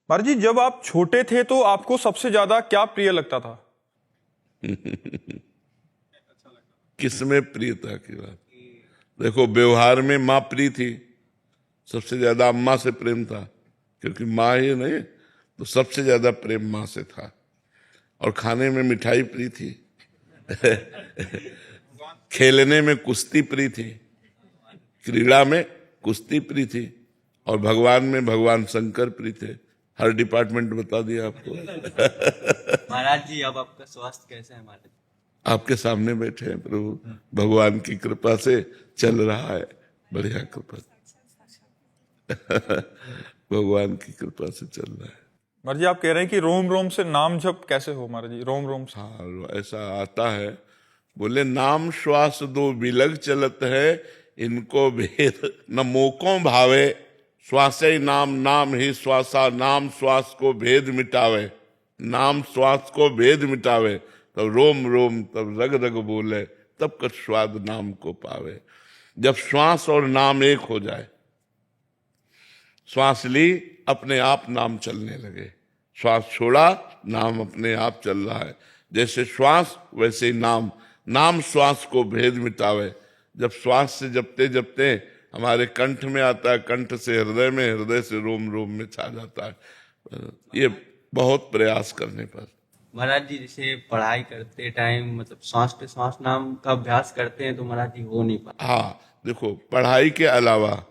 महाराज जी, जब आप छोटे थे तो आपको सबसे ज्यादा क्या प्रिय लगता था? किसमें प्रियता की बात? देखो, व्यवहार में माँ प्रिय थी, सबसे ज्यादा अम्मा से प्रेम था, क्योंकि माँ ही नहीं तो सबसे ज्यादा प्रेम माँ से था। और खाने में मिठाई प्रिय थी, खेलने में कुश्ती प्रिय थी, क्रीड़ा में कुश्ती प्रिय थी, और भगवान में भगवान शंकर प्रिय थे। हर डिपार्टमेंट बता दिया आपको। महाराज जी, अब आपका स्वास्थ्य कैसा है महाराज? आपके सामने बैठे हैं प्रभु, भगवान की कृपा से चल रहा है, बढ़िया कृपा। भगवान की कृपा से चल रहा है। महाराज जी, आप कह रहे हैं कि रोम रोम से नाम जप कैसे हो महाराज जी? रोम रोम से? हाँ, ऐसा आता है। बोले, नाम श्वास दो बिलग चलत है, इनको भेद न मोकों भावे, श्वासे नाम नाम ही श्वासा, नाम श्वास को भेद मिटावे। नाम श्वास को भेद मिटावे, तब रोम रोम तब रग रग बोले, तब कछ स्वाद नाम को पावे। जब श्वास और नाम एक हो जाए, श्वास ली, अपने आप नाम चलने लगे, श्वास छोड़ा, नाम अपने आप चल रहा है। जैसे श्वास वैसे ही नाम, नाम श्वास को भेद मिटावे। जब श्वास से जपते जपते हमारे कंठ में आता है, कंठ से हृदय में, हृदय से रोम रोम में छा जाता है। ये बहुत प्रयास करने पर। महाराज जी, जैसे पढ़ाई करते टाइम मतलब सांस पे सांस नाम का अभ्यास करते हैं तो महाराज जी हो नहीं पाता। हाँ, देखो, पढ़ाई के अलावा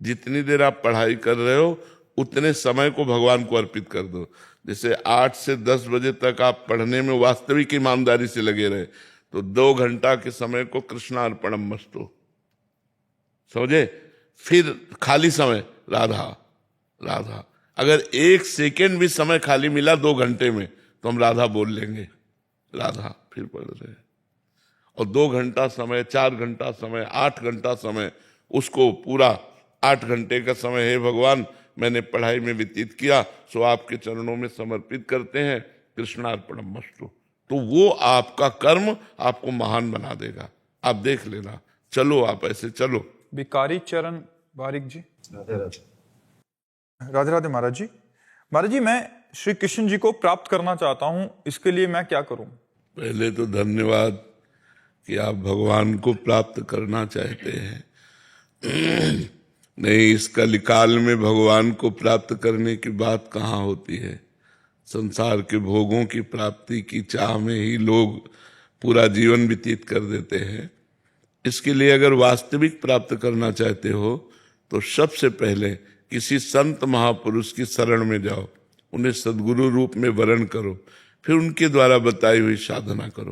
जितनी देर आप पढ़ाई कर रहे हो उतने समय को भगवान को अर्पित कर दो। जैसे 8 से 10 बजे तक आप पढ़ने में वास्तविक ईमानदारी से लगे रहे, तो 2 घंटा के समय को कृष्णार्पणम मस्तु समझे। फिर खाली समय राधा राधा। अगर 1 सेकेंड भी समय खाली मिला 2 घंटे में, तो हम राधा बोल लेंगे, राधा फिर पढ़ रहे हैं। और 2 घंटा समय, 4 घंटा समय, 8 घंटा समय, उसको पूरा 8 घंटे का समय, हे भगवान मैंने पढ़ाई में व्यतीत किया, सो आपके चरणों में समर्पित करते हैं, कृष्णार्पणम मस्तु। तो वो आपका कर्म आपको महान बना देगा। आप देख लेना, चलो आप ऐसे चलो। भिकारी चरण बारिक जी। राधे राधे। राधे राधे महाराज जी। महाराज जी, मैं श्री कृष्ण जी को प्राप्त करना चाहता हूँ, इसके लिए मैं क्या करूं? पहले तो धन्यवाद कि आप भगवान को प्राप्त करना चाहते हैं। नहीं, इस कलिकाल में भगवान को प्राप्त करने की बात कहाँ होती है। संसार के भोगों की प्राप्ति की चाह में ही लोग पूरा जीवन व्यतीत कर देते हैं। इसके लिए अगर वास्तविक प्राप्त करना चाहते हो तो सबसे पहले किसी संत महापुरुष की शरण में जाओ, उन्हें सद्गुरु रूप में वरण करो, फिर उनके द्वारा बताई हुई साधना करो।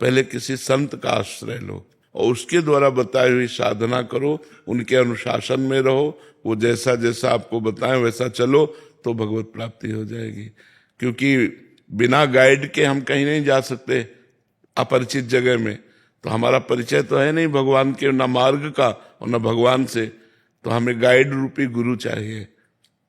पहले किसी संत का आश्रय लो और उसके द्वारा बताई हुई साधना करो, उनके अनुशासन में रहो, वो जैसा जैसा आपको बताएं वैसा चलो, तो भगवत प्राप्ति हो जाएगी। क्योंकि बिना गाइड के हम कहीं नहीं जा सकते अपरिचित जगह में। तो हमारा परिचय तो है नहीं भगवान के, न मार्ग का और न भगवान से। तो हमें गाइड रूपी गुरु चाहिए,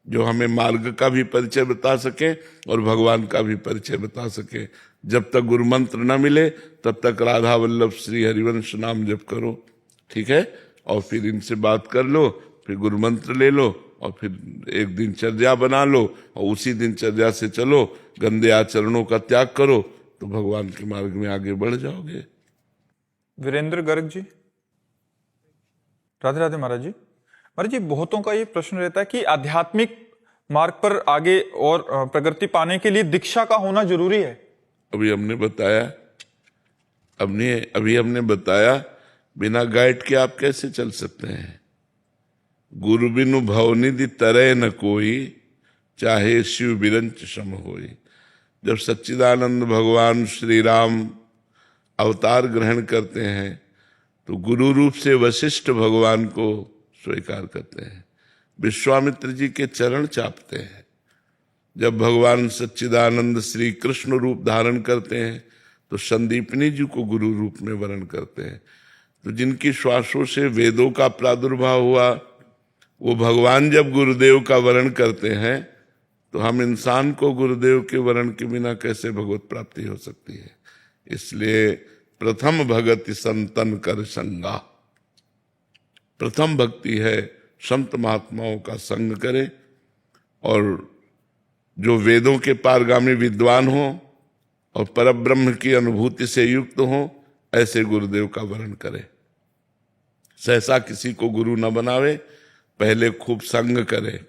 जो हमें मार्ग का भी परिचय बता सके और भगवान का भी परिचय बता सके। जब तक गुरु मंत्र न मिले तब तक राधा वल्लभ श्री हरिवंश नाम जप करो, ठीक है। और फिर इनसे बात कर लो, फिर गुरु मंत्र ले लो, और फिर एक दिनचर्या बना लो और उसी दिनचर्या से चलो। गंदे आचरणों का त्याग करो तो भगवान के मार्ग में आगे बढ़ जाओगे। वीरेंद्र गर्ग जी। राधे राधे महाराज जी। महाराज जी, बहुतों का ये प्रश्न रहता है कि आध्यात्मिक मार्ग पर आगे और प्रगति पाने के लिए दीक्षा का होना जरूरी है। अभी हमने बताया बिना गाइड के आप कैसे चल सकते हैं। गुरु बिनु भवनिधि तरह न कोई, चाहे शिव बिरंच सम होई। जब सच्चिदानंद भगवान श्री राम अवतार ग्रहण करते हैं तो गुरु रूप से वशिष्ठ भगवान को स्वीकार करते हैं, विश्वामित्र जी के चरण चापते हैं। जब भगवान सच्चिदानंद श्री कृष्ण रूप धारण करते हैं तो संदीपनी जी को गुरु रूप में वरण करते हैं। तो जिनकी श्वासों से वेदों का प्रादुर्भाव हुआ, वो भगवान जब गुरुदेव का वरण करते हैं तो हम इंसान को गुरुदेव के वरण के बिना कैसे भगवत प्राप्ति हो सकती है। इसलिए प्रथम भगति संतन कर संगा, प्रथम भक्ति है संत महात्माओं का संग करें और जो वेदों के पारगामी विद्वान हो और परब्रह्म की अनुभूति से युक्त हो, ऐसे गुरुदेव का वर्ण करे। सहसा किसी को गुरु न बनावे, पहले खूब संग करे,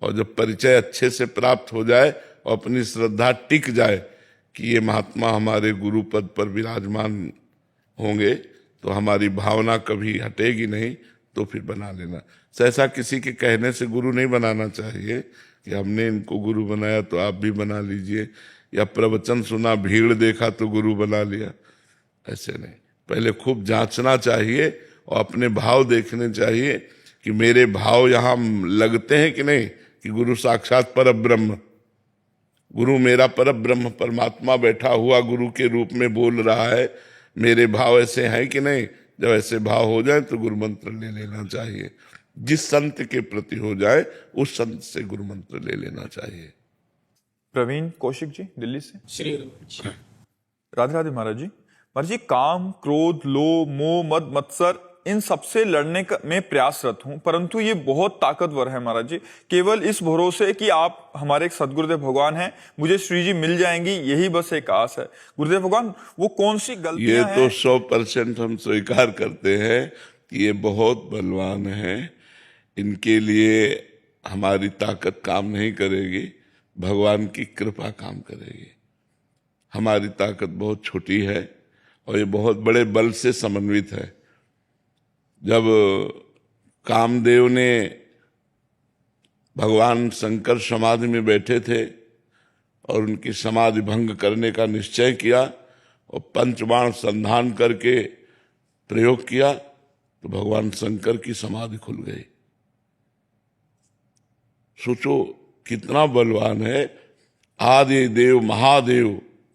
और जब परिचय अच्छे से प्राप्त हो जाए और अपनी श्रद्धा टिक जाए कि ये महात्मा हमारे गुरु पद पर विराजमान होंगे, तो हमारी भावना कभी हटेगी नहीं, तो फिर बना लेना। सहसा किसी के कहने से गुरु नहीं बनाना चाहिए कि हमने इनको गुरु बनाया तो आप भी बना लीजिए, या प्रवचन सुना भीड़ देखा तो गुरु बना लिया, ऐसे नहीं। पहले खूब जांचना चाहिए और अपने भाव देखने चाहिए कि मेरे भाव यहाँ लगते हैं कि नहीं, कि गुरु साक्षात परब्रह्म, गुरु मेरा परब्रह्म परमात्मा बैठा हुआ गुरु के रूप में बोल रहा है, मेरे भाव ऐसे हैं कि नहीं। जब ऐसे भाव हो जाए तो गुरु मंत्र ले लेना चाहिए। जिस संत के प्रति हो जाए उस संत से गुरु मंत्र ले लेना चाहिए। प्रवीण कौशिक जी दिल्ली से। श्री राधे राधे महाराज जी। महाराज जी, काम, क्रोध, लोभ, मोह, मद, मत्सर, इन सबसे लड़ने में प्रयासरत हूं, परंतु ये बहुत ताकतवर है महाराज जी। केवल इस भरोसे कि आप हमारे एक सदगुरुदेव भगवान हैं, मुझे श्री जी मिल जाएंगी, यही बस एक आस है। गुरुदेव भगवान, वो कौन सी गलतियां ये हैं? तो 100% हम स्वीकार करते हैं कि ये बहुत बलवान है, इनके लिए हमारी ताकत काम नहीं करेगी, भगवान की कृपा काम करेगी। हमारी ताकत बहुत छोटी है और ये बहुत बड़े बल से समन्वित है। जब कामदेव ने भगवान शंकर समाधि में बैठे थे और उनकी समाधि भंग करने का निश्चय किया और पंचबाण संधान करके प्रयोग किया, तो भगवान शंकर की समाधि खुल गई। सोचो कितना बलवान है। आदि देव महादेव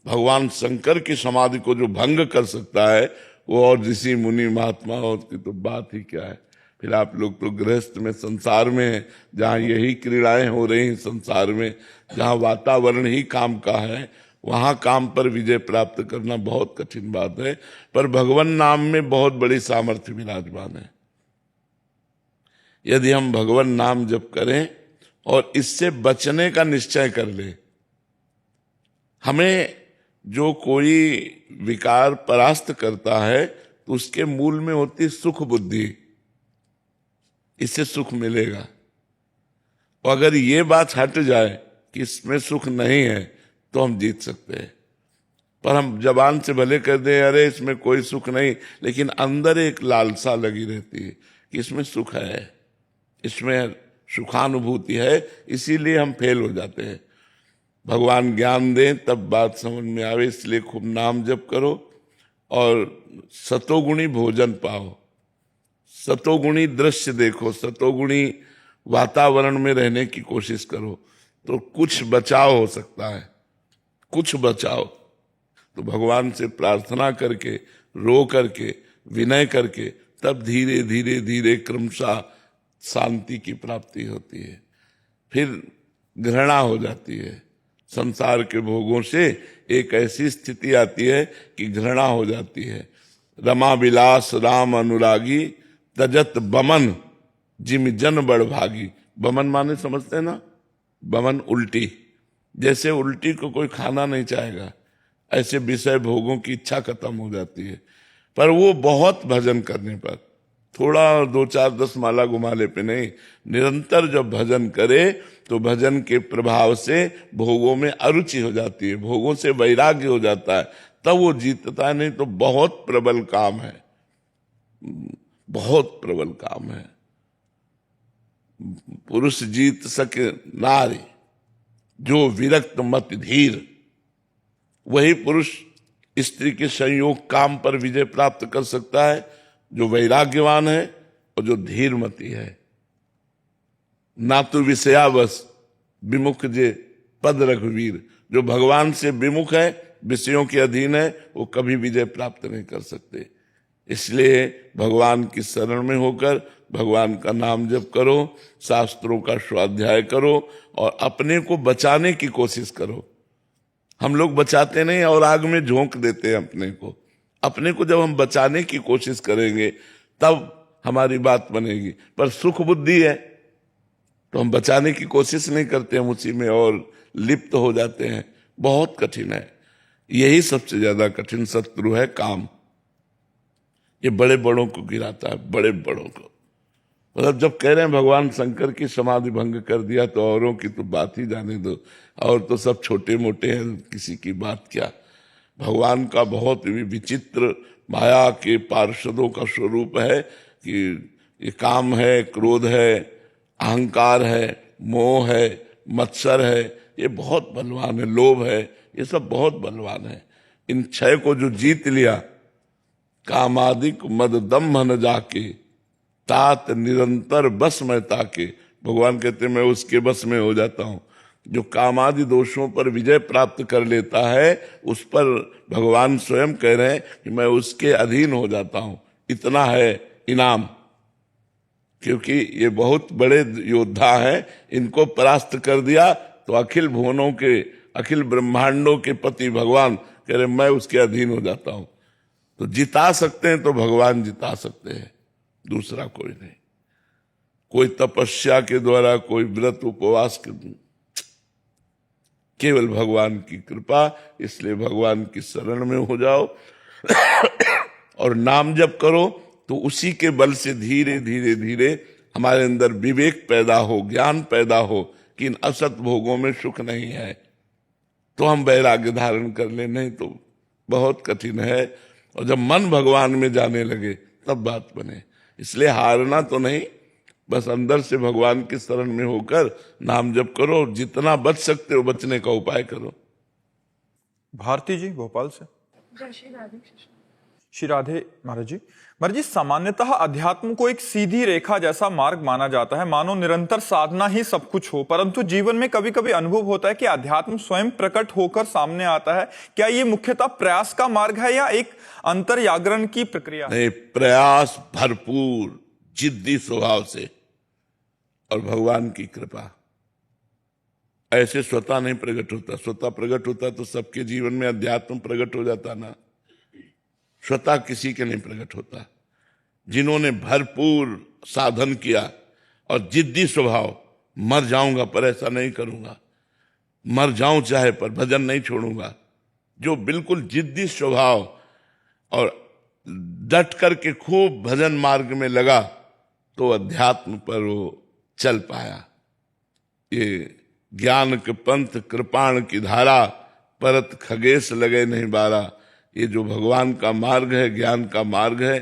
भगवान शंकर की समाधि को जो भंग कर सकता है, वो और ऋषि मुनि महात्माओं की तो बात ही क्या है। फिर आप लोग तो गृहस्थ में संसार में हैं, जहाँ यही क्रीड़ाएं हो रही हैं संसार में, जहाँ वातावरण ही काम का है, वहाँ काम पर विजय प्राप्त करना बहुत कठिन बात है। पर भगवान नाम में बहुत बड़ी सामर्थ्य विराजमान है। यदि हम भगवान नाम जप करें और इससे बचने का निश्चय कर ले, हमें जो कोई विकार परास्त करता है तो उसके मूल में होती सुख बुद्धि, इससे सुख मिलेगा। और अगर ये बात हट जाए कि इसमें सुख नहीं है तो हम जीत सकते हैं। पर हम जबान से भले कर दें अरे इसमें कोई सुख नहीं, लेकिन अंदर एक लालसा लगी रहती है कि इसमें सुख है, इसमें सुखानुभूति है, इसीलिए हम फेल हो जाते हैं। भगवान ज्ञान दें तब बात समझ में आवे, इसलिए खूब नाम जप करो और सतोगुणी भोजन पाओ, सतोगुणी दृश्य देखो, सतोगुणी वातावरण में रहने की कोशिश करो, तो कुछ बचाव हो सकता है, कुछ बचाव। तो भगवान से प्रार्थना करके, रो करके, विनय करके, तब धीरे धीरे धीरे क्रमशः शांति की प्राप्ति होती है। फिर घृणा हो जाती है, संसार के भोगों से एक ऐसी स्थिति आती है कि घृणा हो जाती है। रमा विलास राम अनुरागी, तजत बमन जिम जन बड़ भागी। बमन माने समझते हैं ना, बमन उल्टी, जैसे उल्टी को कोई खाना नहीं चाहेगा, ऐसे विषय भोगों की इच्छा खत्म हो जाती है। पर वो बहुत भजन करने पर, थोड़ा 2 4 10 माला घुमाले पे नहीं, निरंतर जब भजन करे तो भजन के प्रभाव से भोगों में अरुचि हो जाती है, भोगों से वैराग्य हो जाता है, तब वो जीतता है। नहीं तो बहुत प्रबल काम है, बहुत प्रबल काम है। पुरुष जीत सके नारी, जो विरक्त मत धीर, वही पुरुष स्त्री के संयोग काम पर विजय प्राप्त कर सकता है, जो वैराग्यवान है और जो धीरमती है। ना तो विषयावश विमुख जे पद रघुवीर, जो भगवान से विमुख है, विषयों के अधीन है, वो कभी विजय प्राप्त नहीं कर सकते। इसलिए भगवान की शरण में होकर भगवान का नाम जप करो, शास्त्रों का स्वाध्याय करो और अपने को बचाने की कोशिश करो। हम लोग बचाते नहीं और आग में झोंक देते हैं अपने को। अपने को जब हम बचाने की कोशिश करेंगे तब हमारी बात बनेगी। पर सुख बुद्धि है तो हम बचाने की कोशिश नहीं करते, हम उसी में और लिप्त हो जाते हैं। बहुत कठिन है, यही सबसे ज्यादा कठिन शत्रु है काम। ये बड़े बड़ों को गिराता है, बड़े बड़ों को। मतलब जब कह रहे हैं भगवान शंकर की समाधि भंग कर दिया तो औरों की तो बात ही जाने दो, और तो सब छोटे मोटे हैं, किसी की बात क्या। भगवान का बहुत ही विचित्र माया के पार्षदों का स्वरूप है कि ये काम है, क्रोध है, अहंकार है, मोह है, मत्सर है, ये बहुत बलवान है, लोभ है, ये सब बहुत बलवान है। इन छह को जो जीत लिया, कामादिक मद दम्भ न जाके तात निरंतर बस में ताके, भगवान कहते मैं उसके बस में हो जाता हूं। जो कामादि दोषों पर विजय प्राप्त कर लेता है, उस पर भगवान स्वयं कह रहे हैं कि मैं उसके अधीन हो जाता हूं। इतना है इनाम, क्योंकि ये बहुत बड़े योद्धा हैं। इनको परास्त कर दिया तो अखिल भुवनों के, अखिल ब्रह्मांडों के पति भगवान कह रहे मैं उसके अधीन हो जाता हूं। तो जिता सकते हैं तो भगवान जिता सकते हैं, दूसरा कोई नहीं। कोई तपस्या के द्वारा, कोई व्रत उपवास के, केवल भगवान की कृपा। इसलिए भगवान की शरण में हो जाओ और नाम जप करो, तो उसी के बल से धीरे धीरे धीरे हमारे अंदर विवेक पैदा हो, ज्ञान पैदा हो कि इन असत भोगों में सुख नहीं है, तो हम वैराग्य धारण कर ले, नहीं तो बहुत कठिन है। और जब मन भगवान में जाने लगे तब बात बने। इसलिए हारना तो नहीं, बस अंदर से भगवान की शरण में होकर नाम जप करो, जितना बच सकते हो बचने का उपाय करो। भारती जी भोपाल से। श्री राधे महाराज जी। महाराज जी, सामान्यतः अध्यात्म को एक सीधी रेखा जैसा मार्ग माना जाता है, मानो निरंतर साधना ही सब कुछ हो, परंतु जीवन में कभी कभी अनुभव होता है कि अध्यात्म स्वयं प्रकट होकर सामने आता है। क्या ये मुख्यतः प्रयास का मार्ग है या एक अंतर्जागरण की प्रक्रिया? नहीं, प्रयास भरपूर, जिद्दी स्वभाव से, और भगवान की कृपा। ऐसे स्वतः नहीं प्रकट होता। स्वतः प्रकट होता तो सबके जीवन में अध्यात्म प्रकट हो जाता ना। स्वतः किसी के नहीं प्रकट होता। जिन्होंने भरपूर साधन किया और जिद्दी स्वभाव, मर जाऊंगा पर ऐसा नहीं करूंगा, मर जाऊं चाहे पर भजन नहीं छोड़ूंगा, जो बिल्कुल जिद्दी स्वभाव और डट करके खूब भजन मार्ग में लगा, तो अध्यात्म पर वो चल पाया। ये ज्ञान के पंथ कृपाण की धारा, परत खगेश लगे नहीं बारा। ये जो भगवान का मार्ग है, ज्ञान का मार्ग है,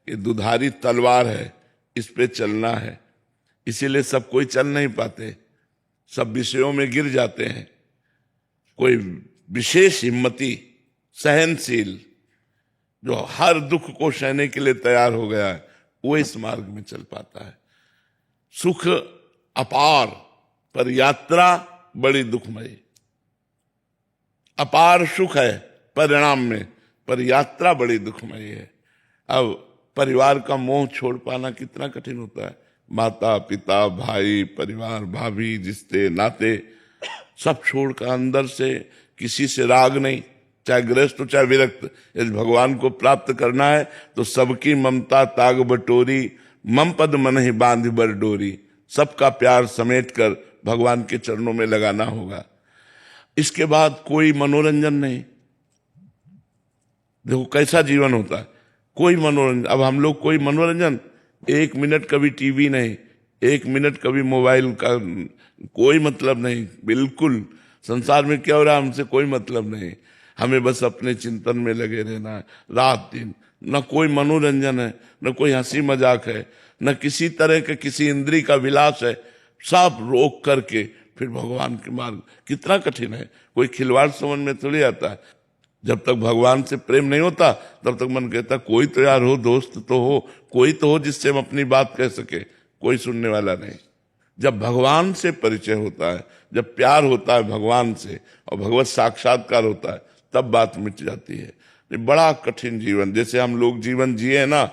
ये दुधारी तलवार है, इस पे चलना है। इसीलिए सब कोई चल नहीं पाते, सब विषयों में गिर जाते हैं। कोई विशेष हिम्मती, सहनशील, जो हर दुख को सहने के लिए तैयार हो गया है, वो इस मार्ग में चल पाता है। सुख अपार पर यात्रा बड़ी दुखमयी। अपार सुख है परिणाम में, पर यात्रा बड़ी दुखमयी है। अब परिवार का मोह छोड़ पाना कितना कठिन होता है। माता पिता, भाई, परिवार, भाभी, रिश्ते नाते सब छोड़कर अंदर से किसी से राग नहीं, चाहे गृहस्थ हो चाहे विरक्त। यदि भगवान को प्राप्त करना है तो सबकी ममता ताग बटोरी, मम पद मन ही बांध बर डोरी। सबका प्यार समेट कर भगवान के चरणों में लगाना होगा। इसके बाद कोई मनोरंजन नहीं। देखो कैसा जीवन होता है, कोई मनोरंजन। अब हम लोग कोई मनोरंजन, 1 मिनट कभी टीवी नहीं, 1 मिनट कभी मोबाइल का कोई मतलब नहीं। बिल्कुल संसार में क्या हो रहा है हमसे कोई मतलब नहीं। हमें बस अपने चिंतन में लगे रहना है रात दिन। न कोई मनोरंजन है, न कोई हंसी मजाक है, न किसी तरह के किसी इंद्री का विलास है। सब रोक करके फिर भगवान के मार्ग। कितना कठिन है, कोई खिलवाड़ समझ में थोड़ी आता है। जब तक भगवान से प्रेम नहीं होता तब तक मन कहता कोई तो यार हो, दोस्त तो हो, कोई तो हो जिससे हम अपनी बात कह सके। कोई सुनने वाला नहीं। जब भगवान से परिचय होता है, जब प्यार होता है भगवान से और भगवत साक्षात्कार होता है, तब बात मिट जाती है। ये बड़ा कठिन जीवन, जैसे हम लोग जीवन जिए ना,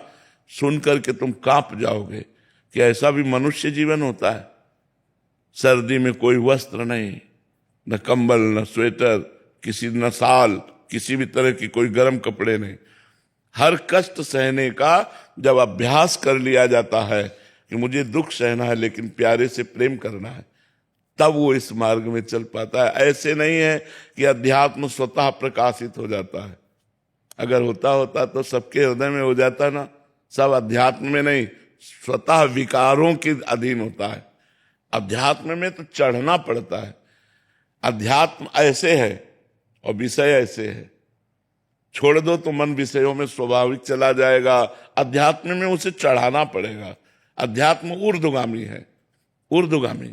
सुन करके तुम कांप जाओगे कि ऐसा भी मनुष्य जीवन होता है। सर्दी में कोई वस्त्र नहीं, न कंबल, न स्वेटर, किसी न साल, किसी भी तरह की कोई गर्म कपड़े नहीं। हर कष्ट सहने का जब अभ्यास कर लिया जाता है, कि मुझे दुख सहना है लेकिन प्यारे से प्रेम करना है, तब वो इस मार्ग में चल पाता है। ऐसे नहीं है कि अध्यात्म स्वतः प्रकाशित हो जाता है। अगर होता तो सबके हृदय में हो जाता ना। सब अध्यात्म में नहीं, स्वतः विकारों के अधीन होता है। अध्यात्म में तो चढ़ना पड़ता है। अध्यात्म ऐसे है और विषय ऐसे है। छोड़ दो तो मन विषयों में स्वाभाविक चला जाएगा। अध्यात्म में उसे चढ़ाना पड़ेगा। अध्यात्म ऊर्ध्वगामी है, ऊर्ध्वगामी,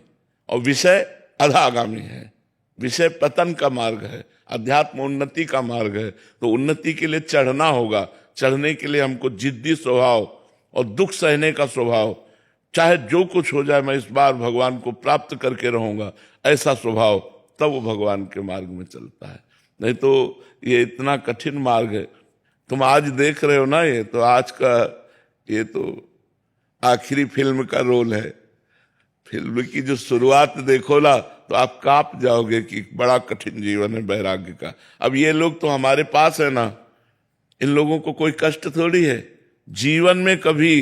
और विषय अधोगामी है। विषय पतन का मार्ग है, अध्यात्म उन्नति का मार्ग है। तो उन्नति के लिए चढ़ना होगा। चढ़ने के लिए हमको जिद्दी स्वभाव और दुख सहने का स्वभाव, चाहे जो कुछ हो जाए मैं इस बार भगवान को प्राप्त करके रहूंगा, ऐसा स्वभाव, तब वो भगवान के मार्ग में चलता है। नहीं तो ये इतना कठिन मार्ग है। तुम आज देख रहे हो ना, ये तो आज का, ये तो आखिरी फिल्म का रोल है। फिल्म की जो शुरुआत देखो ना तो आप कांप जाओगे कि बड़ा कठिन जीवन है वैराग्य का। अब ये लोग तो हमारे पास है ना, इन लोगों को कोई कष्ट थोड़ी है। जीवन में कभी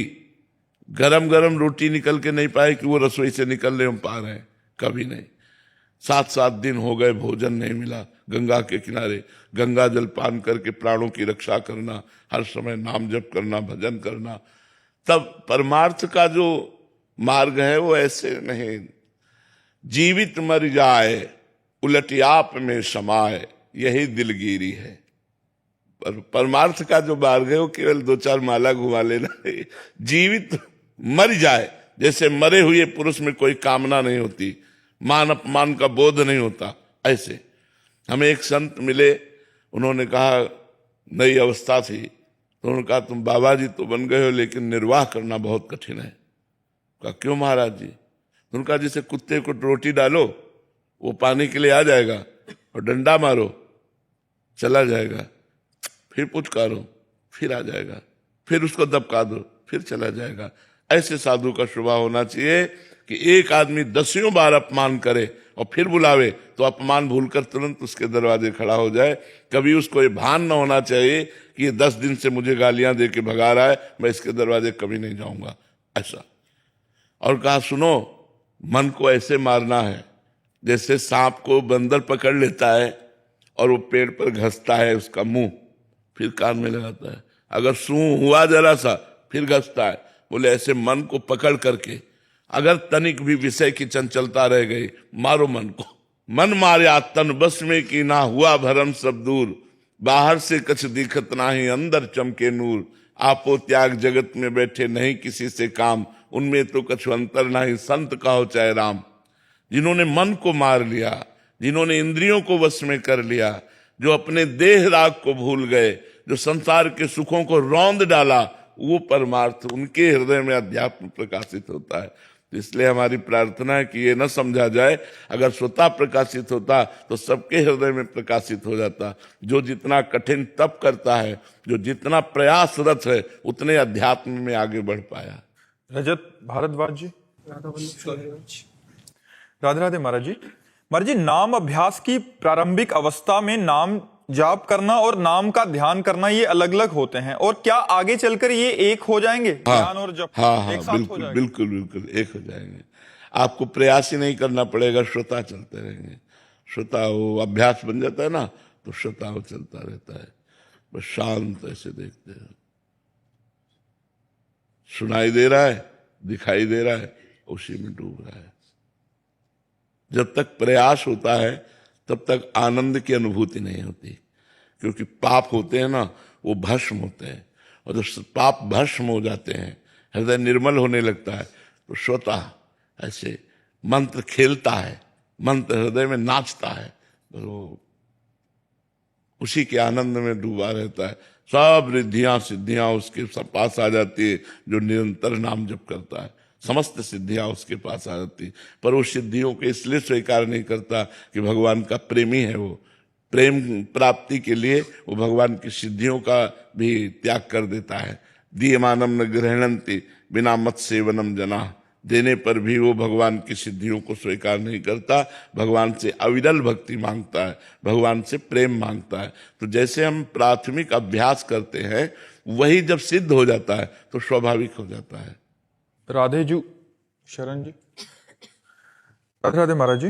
गरम गरम रोटी निकल के नहीं पाए कि वो रसोई से निकलने हम पा रहे हैं, कभी नहीं। 7-7 दिन हो गए, भोजन नहीं मिला। गंगा के किनारे गंगा जल पान करके प्राणों की रक्षा करना, हर समय नाम जप करना, भजन करना। तब परमार्थ का जो मार्ग है वो ऐसे नहीं। जीवित मर जाए उलट आप में समाए, यही दिलगिरी है। पर परमार्थ का जो मार्ग है वो केवल 2-4 माला घुमा लेना है। जीवित मर जाए, जैसे मरे हुए पुरुष में कोई कामना नहीं होती, मान अपमान का बोध नहीं होता, ऐसे। हमें एक संत मिले, उन्होंने कहा, नई अवस्था थी, तो उन्होंने कहा तुम बाबा जी तो बन गए हो लेकिन निर्वाह करना बहुत कठिन है। कहा क्यों महाराज जी? उनका जैसे कुत्ते को रोटी डालो वो पाने के लिए आ जाएगा, और डंडा मारो चला जाएगा, फिर पुचकारो फिर आ जाएगा, फिर उसको दबका दो फिर चला जाएगा। ऐसे साधु का स्वभाव होना चाहिए कि एक आदमी 10 बार अपमान करे और फिर बुलावे तो अपमान भूलकर तुरंत उसके दरवाजे खड़ा हो जाए। कभी उसको ये भान न होना चाहिए कि ये 10 दिन से मुझे गालियां दे के भगा रहा है, मैं इसके दरवाजे कभी नहीं जाऊंगा, ऐसा। और कहा सुनो, मन को ऐसे मारना है जैसे सांप को बंदर पकड़ लेता है और वो पेड़ पर घसता है उसका मुंह, फिर कान में लगाता है, अगर सूं हुआ जरा सा फिर घसता है। बोले ऐसे मन को पकड़ करके अगर तनिक भी विषय की चंचलता रह गई, मारो मन को। मन मारे तन बस में कि ना हुआ भरम सब दूर, बाहर से कछ दिखत नाही अंदर चमके नूर। आपो त्याग जगत में बैठे नहीं किसी से काम, उनमें तो कछु अंतर नहीं संत कहो चाहे राम। जिन्होंने मन को मार लिया, जिन्होंने इंद्रियों को वश में कर लिया, जो अपने देह राग को भूल गए, जो संसार के सुखों को रौंद डाला, वो परमार्थ उनके हृदय में अध्यात्म प्रकाशित होता है। तो इसलिए हमारी प्रार्थना है कि ये न समझा जाए अगर स्वतः प्रकाशित होता तो सबके हृदय में प्रकाशित हो जाता। जो जितना कठिन तप करता है, जो जितना प्रयासरत है, उतने अध्यात्म में आगे बढ़ पाया। रजत भारद्वाज जी। राधे राधे महाराज जी। महाराज जी, नाम अभ्यास की प्रारंभिक अवस्था में नाम जाप करना और नाम का ध्यान करना ये अलग अलग होते हैं, और क्या आगे चलकर ये एक हो जाएंगे? ध्यान और जप एक साथ बिल्कुल, हो जाएंगे? बिल्कुल बिल्कुल एक हो जाएंगे। आपको प्रयास ही नहीं करना पड़ेगा, श्रोता चलते रहेंगे। श्रोता वो अभ्यास बन जाता है ना, तो श्रोता वो चलता रहता है। बस शांत ऐसे देखते हैं, सुनाई दे रहा है, दिखाई दे रहा है, उसी में डूब रहा है। जब तक प्रयास होता है तब तक आनंद की अनुभूति नहीं होती, क्योंकि पाप होते हैं ना, वो भस्म होते हैं, और जब पाप भस्म हो जाते हैं, हृदय निर्मल होने लगता है, तो स्वतः ऐसे मंत्र खेलता है, मंत्र हृदय में नाचता है, तो उसी के आनंद में डूबा रहता है। सब रिद्धियां सिद्धियां उसके पास आ जाती है। जो निरंतर नाम जप करता है, समस्त सिद्धियां उसके पास आ जाती, पर वो सिद्धियों को इसलिए स्वीकार नहीं करता कि भगवान का प्रेमी है। वो प्रेम प्राप्ति के लिए वो भगवान की सिद्धियों का भी त्याग कर देता है। दीयमानम न गृह्णन्ति बिना मत सेवनम जना, देने पर भी वो भगवान की सिद्धियों को स्वीकार नहीं करता। भगवान से अविरल भक्ति मांगता है, भगवान से प्रेम मांगता है। तो जैसे हम प्राथमिक अभ्यास करते हैं, वही जब सिद्ध हो जाता है तो स्वाभाविक हो जाता है। राधे जी, शरण जी। राधे राधे महाराज जी।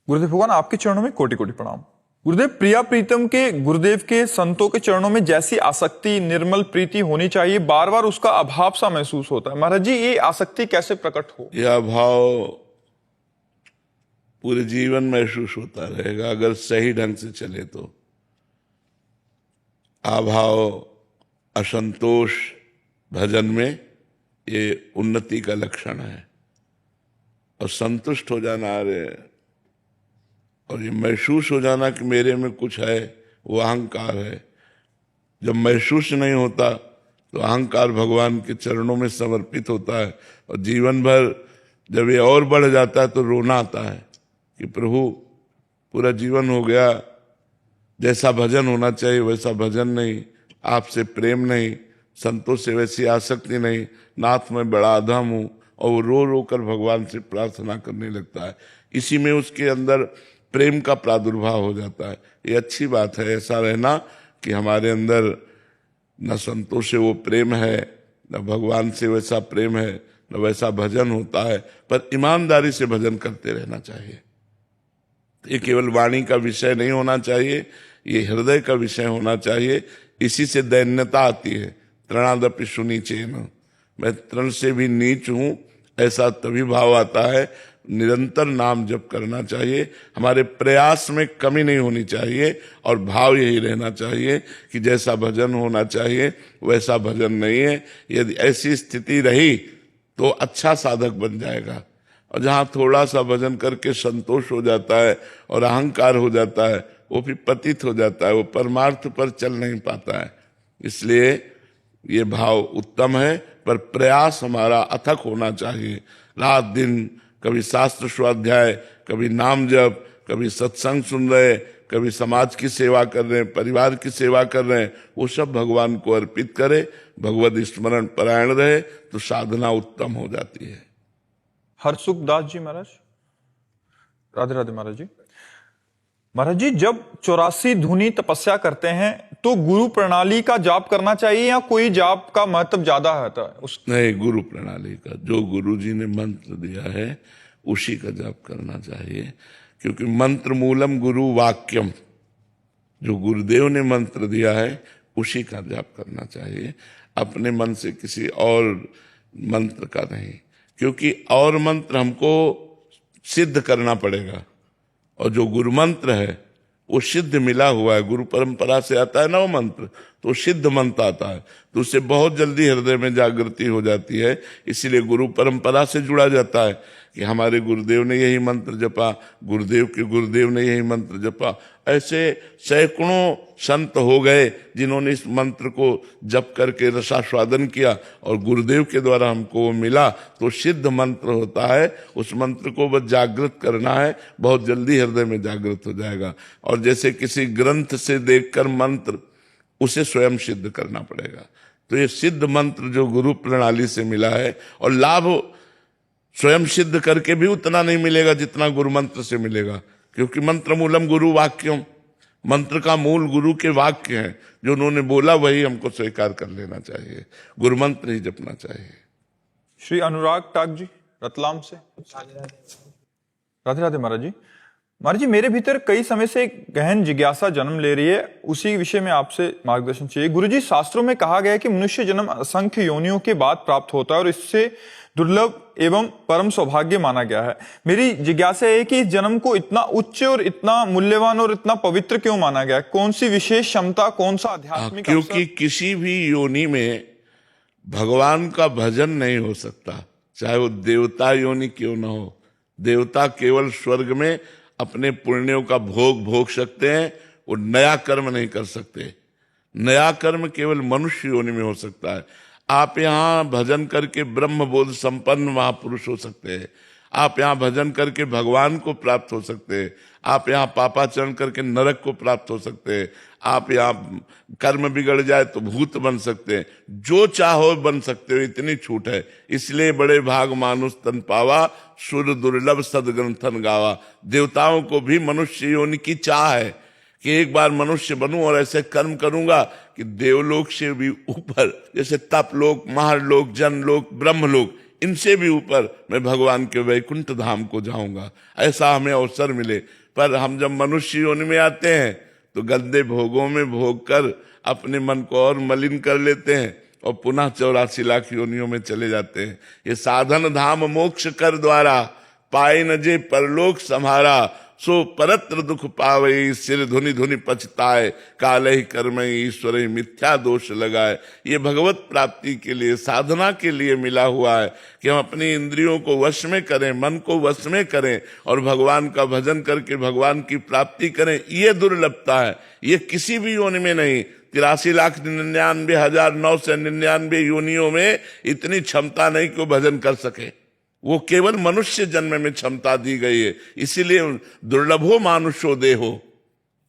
गुरुदेव भगवान आपके चरणों में कोटि कोटि प्रणाम। गुरुदेव, प्रिया प्रीतम के गुरुदेव के संतों के चरणों में जैसी आसक्ति, निर्मल प्रीति होनी चाहिए, बार बार उसका अभाव सा महसूस होता है। महाराज जी, ये आसक्ति कैसे प्रकट हो? यह अभाव पूरे जीवन महसूस होता रहेगा अगर सही ढंग से चले तो। अभाव, असंतोष भजन में ये उन्नति का लक्षण है। और संतुष्ट हो जाना, अरे, और ये महसूस हो जाना कि मेरे में कुछ है, वो अहंकार है। जब महसूस नहीं होता तो अहंकार भगवान के चरणों में समर्पित होता है, और जीवन भर जब ये और बढ़ जाता है तो रोना आता है कि प्रभु पूरा जीवन हो गया, जैसा भजन होना चाहिए वैसा भजन नहीं, आपसे प्रेम नहीं, संतों से वैसी आसक्ति नहीं, नाथ में बड़ा अधम हूँ। और वो रो रो कर भगवान से प्रार्थना करने लगता है। इसी में उसके अंदर प्रेम का प्रादुर्भाव हो जाता है। ये अच्छी बात है ऐसा रहना कि हमारे अंदर न संतों से वो प्रेम है, न भगवान से वैसा प्रेम है, न वैसा भजन होता है। पर ईमानदारी से भजन करते रहना चाहिए। ये केवल वाणी का विषय नहीं होना चाहिए, ये हृदय का विषय होना चाहिए। इसी से दैन्यता आती है। तृणादपि सुनीचेन, मैं तृण से भी नीच हूं, ऐसा तभी भाव आता है। निरंतर नाम जप करना चाहिए, हमारे प्रयास में कमी नहीं होनी चाहिए, और भाव यही रहना चाहिए कि जैसा भजन होना चाहिए वैसा भजन नहीं है। यदि ऐसी स्थिति रही तो अच्छा साधक बन जाएगा। और जहाँ थोड़ा सा भजन करके संतोष हो जाता है और अहंकार हो जाता है, वो भी पतित हो जाता है, वो परमार्थ पर चल नहीं पाता है। इसलिए ये भाव उत्तम है, पर प्रयास हमारा अथक होना चाहिए। रात दिन कभी शास्त्र स्वाध्याय, कभी नाम जप, कभी सत्संग सुन रहे, कभी समाज की सेवा कर रहे हैं, परिवार की सेवा कर रहे हैं, वो सब भगवान को अर्पित करे, भगवद स्मरण परायण रहे तो साधना उत्तम हो जाती है। हरसुख दास जी महाराज। राधे राधे महाराज जी। महाराज जी, जब 84 धुनी तपस्या करते हैं तो गुरु प्रणाली का जाप करना चाहिए या कोई जाप का महत्व ज्यादा है? नहीं, गुरु प्रणाली का, जो गुरु जी ने मंत्र दिया है उसी का जाप करना चाहिए। क्योंकि मंत्र मूलम गुरु वाक्यम, जो गुरुदेव ने मंत्र दिया है उसी का जाप करना चाहिए, अपने मन से किसी और मंत्र का नहीं। क्योंकि और मंत्र हमको सिद्ध करना पड़ेगा, और जो गुरु मंत्र है वो सिद्ध मिला हुआ है, गुरु परंपरा से आता है ना वो मंत्र, तो सिद्ध मंत्र आता है, तो उससे बहुत जल्दी हृदय में जागृति हो जाती है। इसीलिए गुरु परंपरा से जुड़ा जाता है कि हमारे गुरुदेव ने यही मंत्र जपा, गुरुदेव के गुरुदेव ने यही मंत्र जपा। ऐसे सैकड़ों संत हो गए जिन्होंने इस मंत्र को जप करके रसास्वादन किया, और गुरुदेव के द्वारा हमको वो मिला, तो सिद्ध मंत्र होता है। उस मंत्र को बस जागृत करना है, बहुत जल्दी हृदय में जागृत हो जाएगा। और जैसे किसी ग्रंथ से देखकर मंत्र, उसे स्वयं सिद्ध करना पड़ेगा। तो ये सिद्ध मंत्र जो गुरु प्रणाली से मिला है, और लाभ स्वयं सिद्ध करके भी उतना नहीं मिलेगा जितना गुरु मंत्र से मिलेगा। क्योंकि मंत्र मूलम गुरु वाक्यम, मंत्र का मूल गुरु के वाक्य हैं, जो उन्होंने बोला वही हमको स्वीकार कर लेना चाहिए, गुरु मंत्र ही जपना चाहिए। श्री अनुराग टाक जी, रतलाम से। राधे राधे महाराज जी। महाराज जी, मेरे भीतर कई समय से एक गहन जिज्ञासा जन्म ले रही है, उसी विषय में आपसे मार्गदर्शन चाहिए। गुरुजी, शास्त्रों में कहा गया है कि मनुष्य जन्म असंख्य योनियों के बाद प्राप्त होता है और इससे दुर्लभ एवं परम सौभाग्य माना गया है। मेरी जिज्ञासा है कि इस जन्म को इतना उच्च और इतना मूल्यवान और इतना पवित्र क्यों माना गया है? कौन सी विशेष क्षमता, कौन सा आध्यात्मिक क्योंकि किसी भी योनि में भगवान का भजन नहीं हो सकता, चाहे वो देवता योनि क्यों ना हो। देवता केवल स्वर्ग में अपने पुण्यों का भोग भोग सकते हैं, वो नया कर्म नहीं कर सकते। नया कर्म केवल मनुष्य योनि में हो सकता है। आप यहाँ भजन करके ब्रह्म बोध संपन्न महापुरुष हो सकते हैं, आप यहाँ भजन करके भगवान को प्राप्त हो सकते हैं, आप यहाँ पापाचरण करके नरक को प्राप्त हो सकते हैं, आप यहाँ कर्म बिगड़ जाए तो भूत बन सकते हैं, जो चाहो बन सकते हो, इतनी छूट है। इसलिए बड़े भाग मानुष तन पावा, सुर दुर्लभ सदग्रंथन गावा। देवताओं को भी मनुष्य योनि की चाह है कि एक बार मनुष्य बनूं और ऐसे कर्म करूंगा कि देवलोक से भी ऊपर, जैसे तप लोक, महालोक, जनलोक, ब्रह्मलोक, इनसे भी ऊपर मैं भगवान के वैकुंठ धाम को जाऊंगा, ऐसा हमें अवसर मिले। पर हम जब मनुष्य योनि में आते हैं तो गंदे भोगों में भोग कर अपने मन को और मलिन कर लेते हैं और पुनः 84 लाख योनियों में चले जाते हैं। ये साधन धाम मोक्ष कर द्वारा, पाए न जे परलोक सम्हारा, सो परत्र दुख पावे, सिर धुनि धुनि पछताए, काले कर्म ईश्वर मिथ्या दोष लगाए। ये भगवत प्राप्ति के लिए, साधना के लिए मिला हुआ है कि हम अपनी इंद्रियों को वश में करें, मन को वश में करें और भगवान का भजन करके भगवान की प्राप्ति करें। ये दुर्लभता है, ये किसी भी योनि में नहीं। 83,99,999 योनियों में इतनी क्षमता नहीं कि वो भजन कर सके। वो केवल मनुष्य जन्म में क्षमता दी गई है, इसीलिए दुर्लभो मानुषो देहो,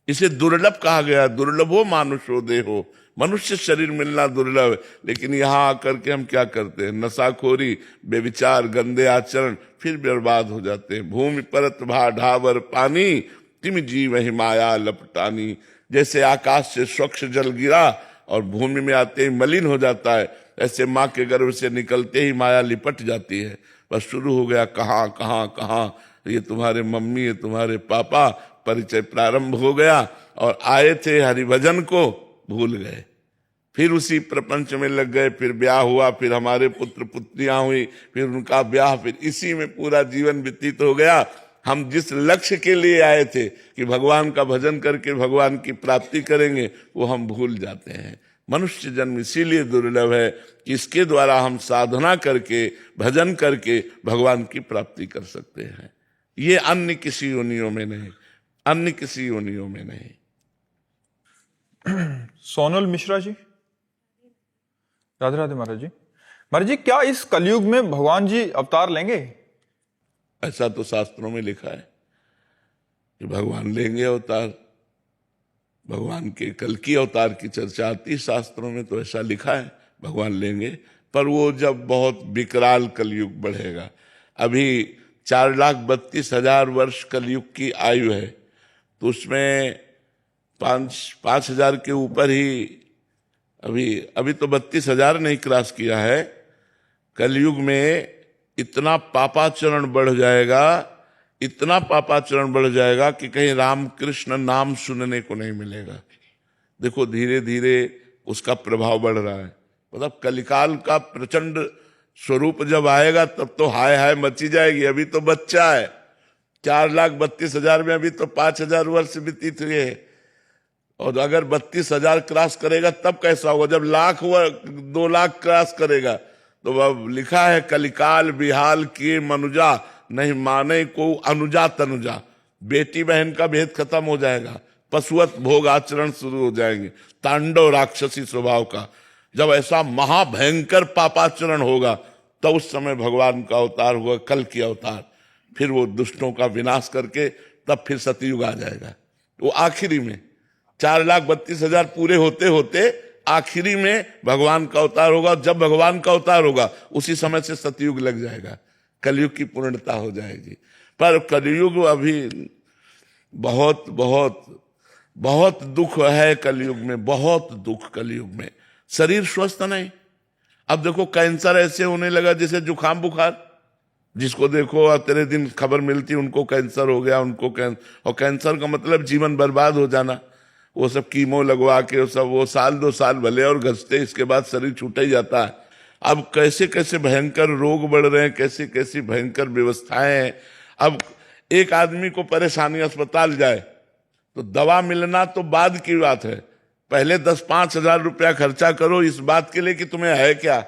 इसे दुर्लभ कहा गया। दुर्लभो मानुषो देहो, मनुष्य शरीर मिलना दुर्लभ है। लेकिन यहाँ आकर के हम क्या करते हैं? नशाखोरी, बेविचार, गंदे आचरण, फिर बर्बाद हो जाते हैं। भूमि परत भा ढावर पानी, तिम जीव ही माया लपटानी। जैसे आकाश से स्वच्छ जल गिरा और भूमि में आते ही मलिन हो जाता है, ऐसे माँ के गर्भ से निकलते ही माया लिपट जाती है। बस शुरू हो गया कहाँ कहाँ कहाँ, ये तुम्हारे मम्मी, ये तुम्हारे पापा, परिचय प्रारंभ हो गया और आए थे हरिभजन को भूल गए, फिर उसी प्रपंच में लग गए। फिर ब्याह हुआ, फिर हमारे पुत्र पुत्रियां हुई, फिर उनका ब्याह, फिर इसी में पूरा जीवन व्यतीत हो गया। हम जिस लक्ष्य के लिए आए थे कि भगवान का भजन करके भगवान की प्राप्ति करेंगे, वो हम भूल जाते हैं। मनुष्य जन्म इसीलिए दुर्लभ है कि इसके द्वारा हम साधना करके, भजन करके भगवान की प्राप्ति कर सकते हैं। ये अन्य किसी योनियों में नहीं, अन्य किसी योनियों में नहीं। सोनल मिश्रा जी, राधे राधे महाराज जी। महाराज जी, क्या इस कलयुग में भगवान जी अवतार लेंगे? ऐसा तो शास्त्रों में लिखा है कि भगवान लेंगे अवतार। भगवान के कल की अवतार की चर्चा आती शास्त्रों में, तो ऐसा लिखा है भगवान लेंगे। पर वो जब बहुत विकराल कलयुग बढ़ेगा, अभी 4,32,000 वर्ष कलयुग की आयु है, तो उसमें 5,000 के ऊपर ही, अभी तो 32,000 नहीं क्रॉस किया है। कलयुग में इतना पापाचरण बढ़ जाएगा, इतना पापाचरण बढ़ जाएगा कि कहीं राम कृष्ण नाम सुनने को नहीं मिलेगा। देखो धीरे धीरे उसका प्रभाव बढ़ रहा है। मतलब कलिकाल का प्रचंड स्वरूप जब आएगा तब तो हाय हाय मची जाएगी। अभी तो बच्चा है, 4,32,000 में अभी तो 5,000 वर्ष व्यतीत हुए हैं, और अगर 32,000 क्रॉस करेगा तब कैसा होगा? जब 2 लाख क्रॉस करेगा तो अब लिखा है कलिकाल बिहाल किए मनुजा, नहीं माने को अनुजा तनुजा। बेटी बहन का भेद खत्म हो जाएगा, पशुवत भोग आचरण शुरू हो जाएंगे, तांडव राक्षसी स्वभाव का। जब ऐसा महाभयंकर पापाचरण होगा तो उस समय भगवान का अवतार होगा, कल की अवतार। फिर वो दुष्टों का विनाश करके तब फिर सतयुग आ जाएगा। वो आखिरी में 4,32,000 पूरे होते होते आखिरी में भगवान का अवतार होगा। जब भगवान का अवतार होगा उसी समय से सतयुग लग जाएगा, कलयुग की पूर्णता हो जाएगी। पर कलयुग अभी बहुत बहुत बहुत दुख है कलयुग में, बहुत दुख कलयुग में। शरीर स्वस्थ नहीं। अब देखो कैंसर ऐसे होने लगा जैसे जुकाम बुखार, जिसको देखो तेरे दिन खबर मिलती उनको कैंसर हो गया, उनको और कैंसर का मतलब जीवन बर्बाद हो जाना। वो सब कीमो लगवा के वो सब, वो 1-2 साल भले और घसते, इसके बाद शरीर छूट ही जाता है। अब कैसे कैसे भयंकर रोग बढ़ रहे हैं, कैसी कैसी भयंकर व्यवस्थाएं हैं। अब एक आदमी को परेशानी, अस्पताल जाए तो दवा मिलना तो बाद की बात है, पहले 10-5 हजार रुपया खर्चा करो इस बात के लिए कि तुम्हें है क्या।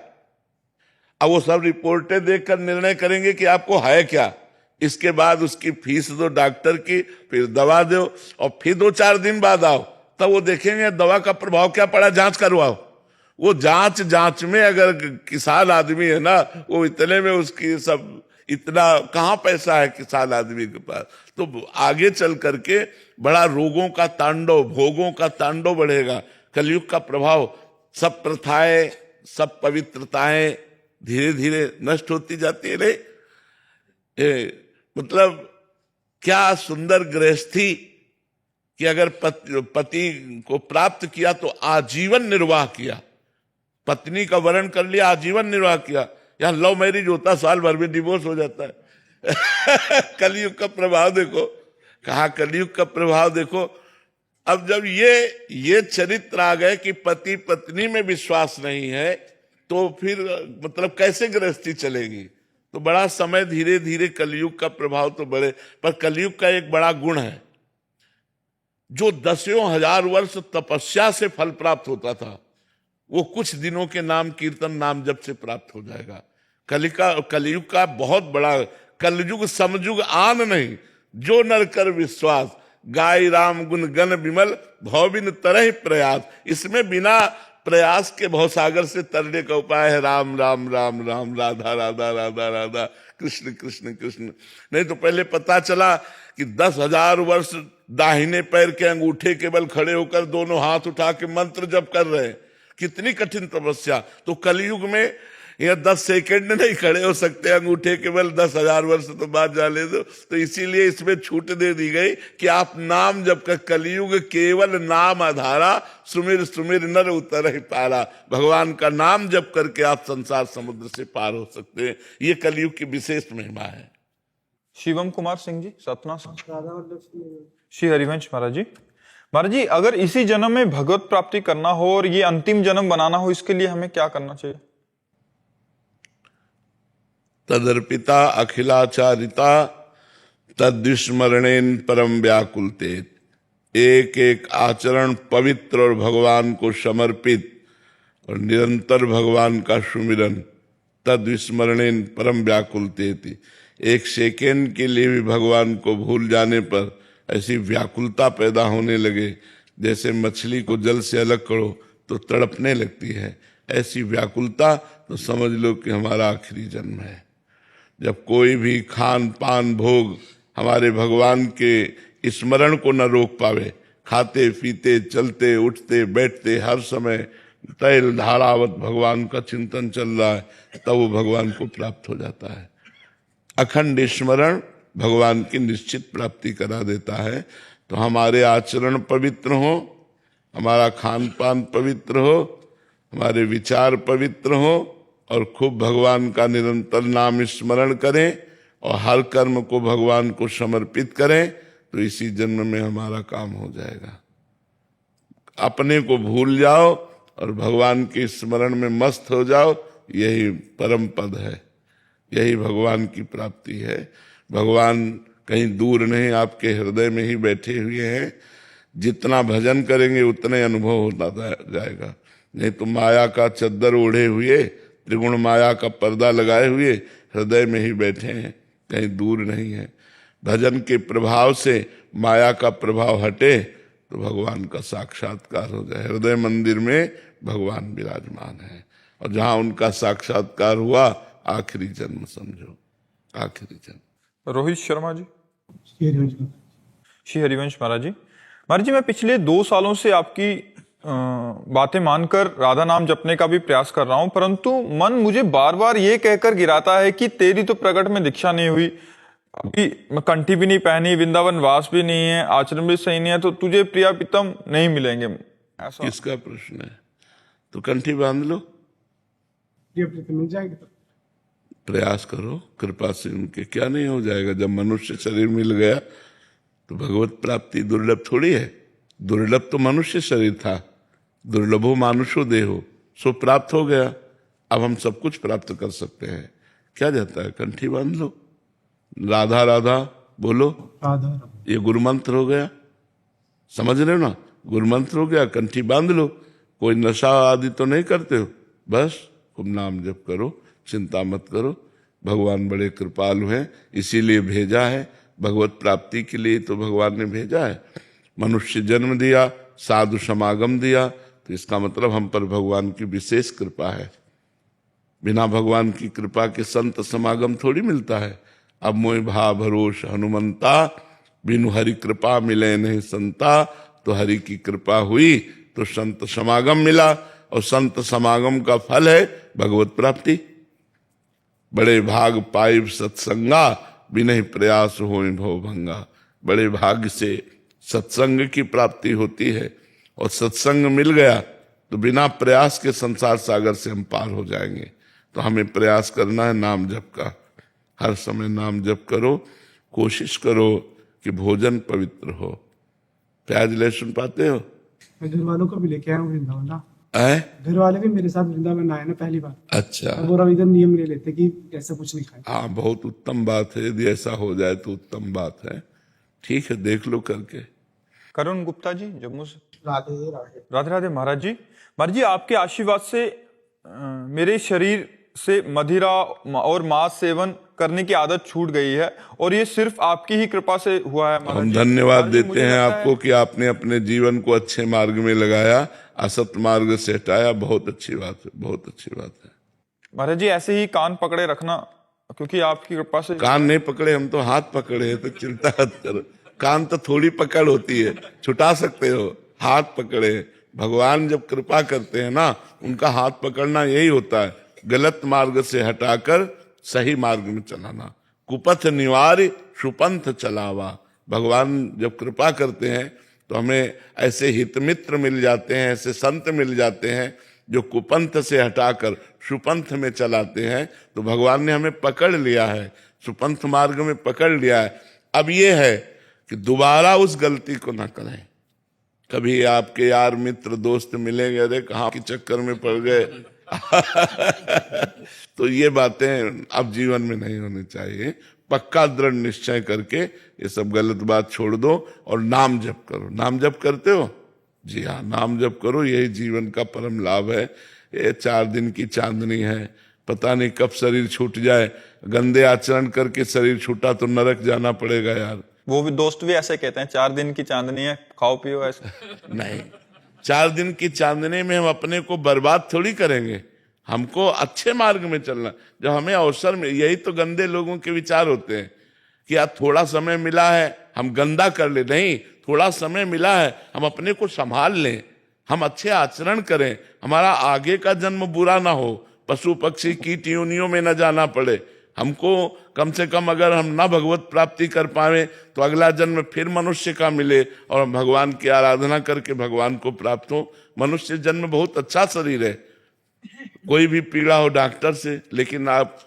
अब वो सब रिपोर्टें देखकर निर्णय करेंगे कि आपको है क्या। इसके बाद उसकी फीस दो डॉक्टर की, फिर दवा दो, और फिर 2-4 दिन बाद आओ, तब वो देखेंगे दवा का प्रभाव क्या पड़ा, जांच करवाओ। वो जांच में अगर किसान आदमी है ना, वो इतने में उसकी सब, इतना कहाँ पैसा है किसान आदमी के पास। तो आगे चल करके बड़ा रोगों का तांडव, भोगों का तांडव बढ़ेगा। कलयुग का प्रभाव, सब प्रथाएं, सब पवित्रताएं धीरे धीरे नष्ट होती जाती है। मतलब क्या सुंदर गृहस्थी कि अगर पति को प्राप्त किया तो आजीवन निर्वाह किया, पत्नी का वरण कर लिया, आजीवन निर्वाह किया। यहाँ लव मैरिज होता, साल भर में डिवोर्स हो जाता है। कलयुग का प्रभाव देखो, कहा कलयुग का प्रभाव देखो। अब जब ये चरित्र आ गए कि पति पत्नी में विश्वास नहीं है, तो फिर मतलब कैसे गृहस्थी चलेगी? तो बड़ा समय धीरे धीरे कलयुग का प्रभाव तो बढ़े। पर कलयुग का एक बड़ा गुण है, जो दसियों हजार वर्ष तपस्या से फल प्राप्त होता था, वो कुछ दिनों के नाम कीर्तन नाम जप से प्राप्त हो जाएगा। कलयुग का बहुत बड़ा, कलयुग समयुग आन नहीं, जो नर कर विश्वास, गाय राम गुण गण विमल, भौबिन तरह प्रयास। इसमें बिना प्रयास के भवसागर से तरने का उपाय है राम राम राम राम, राधा राधा राधा राधा, कृष्ण कृष्ण कृष्ण। नहीं तो पहले पता चला कि 10,000 वर्ष दाहिने पैर के अंगूठे केवल खड़े होकर दोनों हाथ उठा के मंत्र जप कर रहे हैं, कितनी कठिन तपस्या। तो कलयुग में यह 10 सेकंड नहीं खड़े हो सकते अंगूठे केवल, 10,000 वर्ष तो बात जाने दो। तो इसीलिए इसमें छूट दे दी गई कि आप नाम जप कर, कलयुग केवल नाम आधारा, सुमिर सुमिर नर उतर ही पारा। भगवान का नाम जप करके आप संसार समुद्र से पार हो सकते हैं। ये कलयुग की विशेष महिमा है। शिवम कुमार सिंह जी, सतना से। श्री हरिवंश महाराज जी। महाराज जी, अगर इसी जन्म में भगवत प्राप्ति करना हो और ये अंतिम जन्म बनाना हो, इसके लिए हमें क्या करना चाहिए? तदर्पिता अखिलाचारिता तद्विस्मरणेन परम व्याकुलते। एक एक आचरण पवित्र और भगवान को समर्पित और निरंतर भगवान का सुमिरन, तद्विस्मरणेन परम व्याकुलते। एक सेकेंड के लिए भी भगवान को भूल जाने पर ऐसी व्याकुलता पैदा होने लगे, जैसे मछली को जल से अलग करो तो तड़पने लगती है। ऐसी व्याकुलता, तो समझ लो कि हमारा आखिरी जन्म है। जब कोई भी खान पान भोग हमारे भगवान के स्मरण को न रोक पावे, खाते पीते चलते उठते बैठते हर समय तैल धारावत भगवान का चिंतन चल रहा है, तब वो भगवान को प्राप्त हो जाता है। अखंड स्मरण भगवान की निश्चित प्राप्ति करा देता है। तो हमारे आचरण पवित्र हो, हमारा खान पान पवित्र हो, हमारे विचार पवित्र हो, और खूब भगवान का निरंतर नाम स्मरण करें और हर कर्म को भगवान को समर्पित करें, तो इसी जन्म में हमारा काम हो जाएगा। अपने को भूल जाओ और भगवान के स्मरण में मस्त हो जाओ, यही परम पद है, यही भगवान की प्राप्ति है। भगवान कहीं दूर नहीं, आपके हृदय में ही बैठे हुए हैं। जितना भजन करेंगे उतने अनुभव होता जाएगा। नहीं तो माया का चद्दर ओढ़े हुए, त्रिगुण माया का पर्दा लगाए हुए हृदय में ही बैठे हैं, कहीं दूर नहीं है। भजन के प्रभाव से माया का प्रभाव हटे तो भगवान का साक्षात्कार हो जाए। हृदय मंदिर में भगवान विराजमान है, और जहां उनका साक्षात्कार हुआ, आखिरी जन्म समझो, आखिरी जन्म। रोहित शर्मा जी। श्री हरिवंश महाराज जी। महाराज जी, मैं पिछले 2 सालों से आपकी बातें मानकर राधा नाम जपने का भी प्रयास कर रहा हूं, परंतु मन मुझे बार बार ये कहकर गिराता है कि तेरी तो प्रकट में दीक्षा नहीं हुई, अभी कंठी भी नहीं पहनी, वृंदावन वास भी नहीं है, आचरण भी सही नहीं है, तो तुझे प्रिया प्रीतम नहीं मिलेंगे। ऐसा किसका प्रश्न है? तो कंठी बांध लो, मिल जाएगी। प्रयास करो, कृपा से उनके क्या नहीं हो जाएगा। जब मनुष्य शरीर मिल गया तो भगवत प्राप्ति दुर्लभ थोड़ी है। दुर्लभ तो मनुष्य शरीर था, दुर्लभो मानुषो देहो, सो प्राप्त हो गया। अब हम सब कुछ प्राप्त कर सकते हैं। क्या जाता है? कंठी बांध लो, राधा राधा बोलो, ये गुरु मंत्र हो गया। समझ रहे हो ना? गुरु मंत्र हो गया, कंठी बांध लो। कोई नशा आदि तो नहीं करते हो, बस खूब नाम जप करो, चिंता मत करो। भगवान बड़े कृपालु हैं, इसीलिए भेजा है। भगवत प्राप्ति के लिए तो भगवान ने भेजा है। मनुष्य जन्म दिया, साधु समागम दिया, तो इसका मतलब हम पर भगवान की विशेष कृपा है। बिना भगवान की कृपा के संत समागम थोड़ी मिलता है। अब मोह भा भरोस हनुमंता, बिनु हरि कृपा मिले नहीं संता। तो हरि की कृपा हुई तो संत समागम मिला, और संत समागम का फल है भगवत प्राप्ति। बड़े भाग पाइब सत्संगा, बिना प्रयास होए भव भंगा। बड़े भाग्य से सत्संग की प्राप्ति होती है, और सत्संग मिल गया तो बिना प्रयास के संसार सागर से हम पार हो जाएंगे। तो हमें प्रयास करना है नाम जप का। हर समय नाम जप करो, कोशिश करो कि भोजन पवित्र हो। प्याज लहसुन पाते हो? मैं घर वालों को भी लेके आया हूँ वृंदावन ना। है? घर वाले भी मेरे साथ वृंदावन आए ना पहली बार। अच्छा, अब वो रविंद्र नियम ले लेते कि ऐसा कुछ नहीं खाए। हाँ, बहुत उत्तम बात है। यदि ऐसा हो जाए तो उत्तम बात है। ठीक है, देख लो करके। करुण गुप्ता जी जम्मू से। राधे राधे। राधे राधे महाराज जी। महाराज जी आपके आशीर्वाद से मेरे शरीर से मदिरा और मांस सेवन करने की आदत छूट गई है और ये सिर्फ आपकी ही कृपा से हुआ है महाराज हम जी। धन्यवाद महाराज जी, देते मुझे हैं लगता आपको कि आपने अपने जीवन को अच्छे मार्ग में लगाया, असत मार्ग से हटाया। बहुत अच्छी बात है, बहुत अच्छी बात है। महाराज जी ऐसे ही कान पकड़े रखना, क्योंकि आपकी कृपा से कान नहीं पकड़े, हम तो हाथ पकड़े हैं, तो चिंता मत करो। कान तो थोड़ी पकड़ होती है, छुटा सकते हो। हाथ पकड़े, भगवान जब कृपा करते हैं ना, उनका हाथ पकड़ना यही होता है, गलत मार्ग से हटाकर सही मार्ग में चलाना। कुपथ निवार्य सुपंथ चलावा। भगवान जब कृपा करते हैं तो हमें ऐसे हितमित्र मिल जाते हैं, ऐसे संत मिल जाते हैं जो कुपंथ से हटाकर सुपंथ में चलाते हैं। तो भगवान ने हमें पकड़ लिया है, सुपंथ मार्ग में पकड़ लिया है। अब ये है कि दोबारा उस गलती को ना करें। कभी आपके यार मित्र दोस्त मिलेंगे, अरे कहाँ के चक्कर में पड़ गए तो ये बातें अब जीवन में नहीं होनी चाहिए। पक्का दृढ़ निश्चय करके ये सब गलत बात छोड़ दो और नाम जप करो। नाम जप करते हो? जी हाँ, नाम जप करो, यही जीवन का परम लाभ है। ये 4 दिन की चांदनी है, पता नहीं कब शरीर छूट जाए। गंदे आचरण करके शरीर छूटा तो नरक जाना पड़ेगा यार। वो भी दोस्त भी ऐसे कहते हैं 4 दिन की चांदनी है, खाओ पियो ऐसे। नहीं, 4 दिन की चांदनी में हम अपने को बर्बाद थोड़ी करेंगे। हमको अच्छे मार्ग में चलना, जब हमें अवसर में, यही तो गंदे लोगों के विचार होते हैं कि यार थोड़ा समय मिला है हम गंदा कर ले। नहीं, थोड़ा समय मिला है हम अपने को संभाल लें, हम अच्छे आचरण करें, हमारा आगे का जन्म बुरा ना हो, पशु पक्षी कीट योनियों में न जाना पड़े। हमको कम से कम अगर हम ना भगवत प्राप्ति कर पाए तो अगला जन्म फिर मनुष्य का मिले और हम भगवान की आराधना करके भगवान को प्राप्त हो। मनुष्य जन्म बहुत अच्छा शरीर है, कोई भी पीड़ा हो डॉक्टर से, लेकिन आप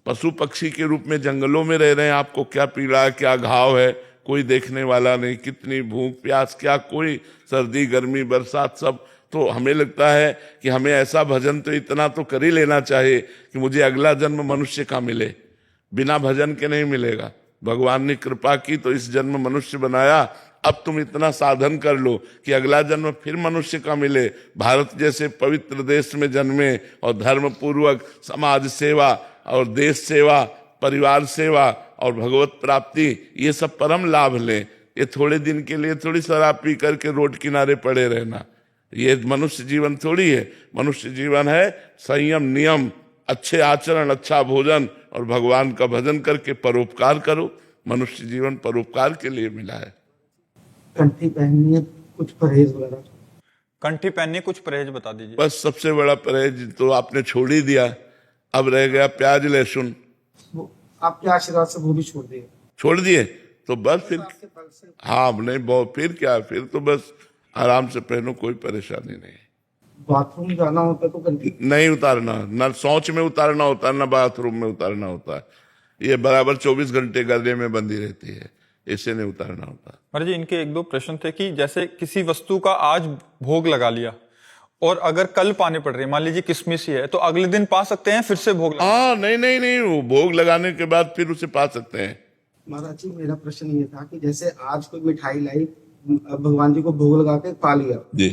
पशु पक्षी के रूप में जंगलों में रह रहे हैं, आपको क्या पीड़ा है, क्या घाव है, कोई देखने वाला नहीं। कितनी भूख प्यास, क्या कोई सर्दी गर्मी बरसात सब। तो हमें लगता है कि हमें ऐसा भजन तो इतना तो कर ही लेना चाहिए कि मुझे अगला जन्म मनुष्य का मिले। बिना भजन के नहीं मिलेगा। भगवान ने कृपा की तो इस जन्म मनुष्य बनाया, अब तुम इतना साधन कर लो कि अगला जन्म फिर मनुष्य का मिले। भारत जैसे पवित्र देश में जन्मे और धर्म पूर्वक समाज सेवा और देश सेवा, परिवार सेवा और भगवत प्राप्ति, ये सब परम लाभ लें। ये थोड़े दिन के लिए थोड़ी शराब पी करके रोड किनारे पड़े रहना, ये मनुष्य जीवन थोड़ी है। मनुष्य जीवन है संयम, नियम, अच्छे आचरण, अच्छा भोजन और भगवान का भजन करके परोपकार करो। मनुष्य जीवन परोपकार के लिए मिला है। कंठी पहननी है, कुछ परहेज वगैरह? कंठी पहननी, कुछ परहेज बता दीजिए। बस सबसे बड़ा परहेज तो आपने छोड़ ही दिया, अब रह गया प्याज लहसुन। वो आपके आशीर्वाद से वो भी छोड़ दिए। छोड़ दिए तो बस फिर, हाँ नहीं बहुत, फिर क्या, फिर तो बस आराम से पहनो, कोई परेशानी नहीं। बाथरूम जाना होता तो कंठी नहीं उतारना, ना शौच में उतारना होता है ना बाथरूम में उतारना होता है। ये बराबर 24 घंटे गले में बंधी रहती है, इसे नहीं उतारना होता। महाराज जी इनके 1-2 प्रश्न थे कि जैसे किसी वस्तु का आज भोग लगा लिया और अगर कल पाने पड़ रही है, मान लीजिए किशमिश ही है, तो अगले दिन पा सकते हैं फिर से भोग लगा? हाँ नहीं नहीं नहीं, वो भोग लगाने के बाद फिर उसे पा सकते हैं। महाराज जी मेरा प्रश्न ये था कि जैसे आज कोई मिठाई लाई, भगवान जी को भोग लगा के पा लिया, जी,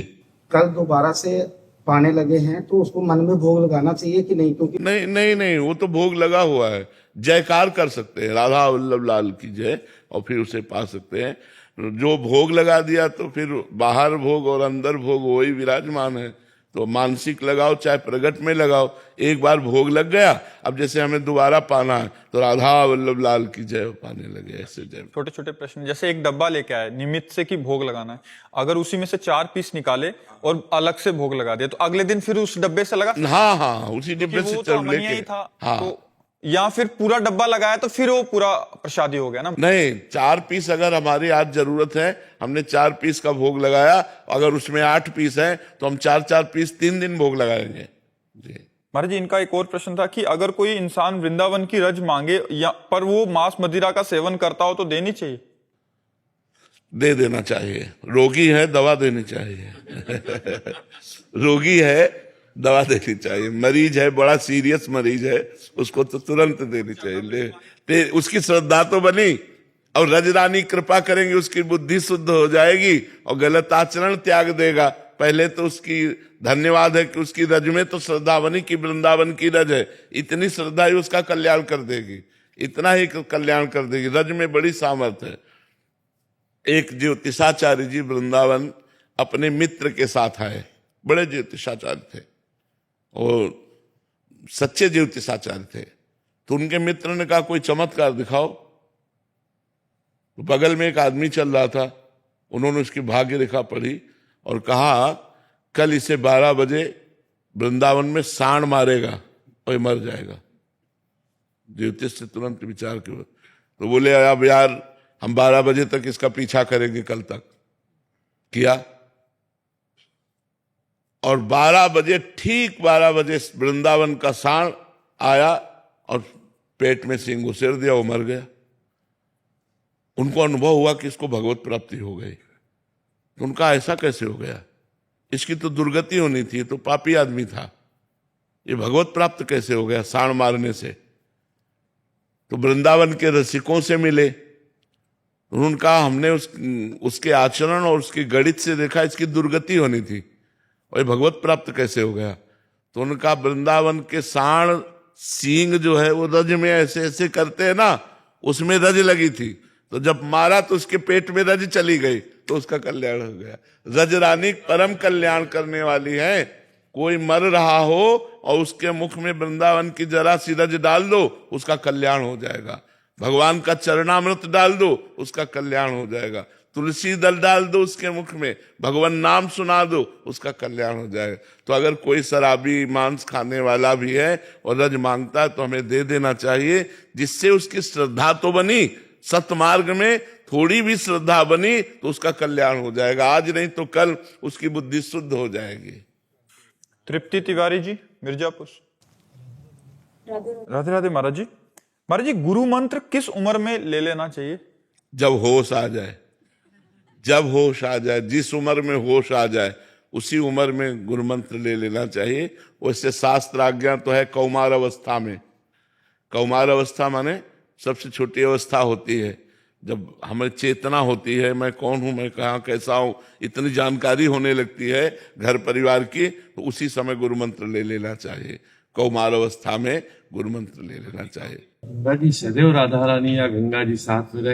कल दोबारा से पाने लगे हैं तो उसको मन में भोग लगाना चाहिए कि नहीं? क्योंकि नहीं नहीं नहीं, वो तो भोग लगा हुआ है, जयकार कर सकते हैं राधा वल्लभ लाल की जय, और फिर उसे पा सकते हैं। जो भोग लगा दिया तो फिर बाहर भोग और अंदर भोग वही विराजमान है। तो मानसिक लगाओ चाहे प्रगट में लगाओ, एक बार भोग लग गया, अब जैसे हमें दोबारा पाना है तो राधा वल्लभ लाल की जय पाने लगे, ऐसे जय। छोटे छोटे प्रश्न, जैसे एक डब्बा लेके आए निमित्त से कि भोग लगाना है, अगर उसी में से 4 पीस निकाले और अलग से भोग लगा दिया तो अगले दिन फिर उस डब्बे से लगा? हाँ हाँ, उसी डिब्बे से वो तो चल अमनिया ही लेके। था। हाँ तो या फिर पूरा डब्बा लगाया तो फिर वो पूरा प्रसादी हो गया ना? नहीं, 4 पीस अगर हमारी आज जरूरत है, हमने 4 पीस का भोग लगाया, अगर उसमें 8 पीस है तो हम 4-4 पीस 3 दिन भोग लगाएंगे जी। महाराज जी, इनका एक और प्रश्न था कि अगर कोई इंसान वृंदावन की रज मांगे या पर वो मांस मदिरा का सेवन करता हो तो देनी चाहिए? दे देना चाहिए। रोगी है, दवा देनी चाहिए। रोगी है, दवा देनी चाहिए। मरीज है, बड़ा सीरियस मरीज है, उसको तो तुरंत देनी चाहिए। उसकी श्रद्धा तो बनी, और रजरानी कृपा करेंगे, उसकी बुद्धि शुद्ध हो जाएगी और गलत आचरण त्याग देगा। पहले तो उसकी धन्यवाद है कि उसकी रज में तो श्रद्धा बनी कि वृंदावन की रज है। इतनी श्रद्धा ही उसका कल्याण कर देगी, इतना ही कल्याण कर देगी। रज में बड़ी सामर्थ्य है। एक ज्योतिषाचार्य जी वृंदावन अपने मित्र के साथ आए, बड़े ज्योतिषाचार्य थे और सच्चे ज्योतिषाचार्य थे। तो उनके मित्र ने कहा कोई चमत्कार दिखाओ। तो बगल में एक आदमी चल रहा था, उन्होंने उसकी भाग्य रेखा पढ़ी और कहा कल इसे 12 बजे वृंदावन में सांड मारेगा और ये मर जाएगा। ज्योतिष से तुरंत विचार किया, तो बोले अब यार हम 12 बजे तक इसका पीछा करेंगे। कल तक किया और 12 बजे, ठीक 12 बजे वृंदावन का सांड आया और पेट में सिंह उसेर दिया, वो मर गया। उनको अनुभव हुआ कि इसको भगवत प्राप्ति हो गई। तो उनका ऐसा कैसे हो गया, इसकी तो दुर्गति होनी थी, तो पापी आदमी था, ये भगवत प्राप्त कैसे हो गया सांड मारने से। तो वृंदावन के रसिकों से मिले, उन्होंने कहा हमने उसके आचरण और उसकी गणित से देखा इसकी दुर्गति होनी थी और ये भगवत प्राप्त कैसे हो गया। तो उनका वृंदावन के सांड सींग जो है वो रज में ऐसे ऐसे करते हैं ना, उसमें रज लगी थी, तो जब मारा तो उसके पेट में रज चली गई, तो उसका कल्याण हो गया। रज रानी परम कल्याण करने वाली है। कोई मर रहा हो और उसके मुख में वृंदावन की जरा सी रज डाल दो, उसका कल्याण हो जाएगा। भगवान का चरणामृत डाल दो, उसका कल्याण हो जाएगा। तुलसी दल डाल दो उसके मुख में, भगवान नाम सुना दो, उसका कल्याण हो जाएगा। तो अगर कोई शराबी मांस खाने वाला भी है और रज मांगता है तो हमें दे देना चाहिए, जिससे उसकी श्रद्धा तो बनी, सतमार्ग में थोड़ी भी श्रद्धा बनी तो उसका कल्याण हो जाएगा। आज नहीं तो कल उसकी बुद्धि शुद्ध हो जाएगी। तृप्ति तिवारी जी, मिर्जापुर। राधे राधे महाराज जी। महाराज जी, गुरु मंत्र किस उम्र में ले लेना चाहिए? जब होश आ जाए, जब होश आ जाए, जिस उम्र में होश आ जाए उसी उम्र में गुरु मंत्र ले लेना चाहिए। वैसे शास्त्र आज्ञा तो है कौमार अवस्था में। कौमार अवस्था माने सबसे छोटी अवस्था होती है, जब हमें चेतना होती है, मैं कौन हूं, मैं कहाँ कैसा हूं, इतनी जानकारी होने लगती है घर परिवार की, तो उसी समय गुरु मंत्र ले लेना चाहिए। कौमार अवस्था में गुरु मंत्र ले लेना चाहिए। गंगा जी सदैव राधा रानी या गंगा जी साथ में रहे।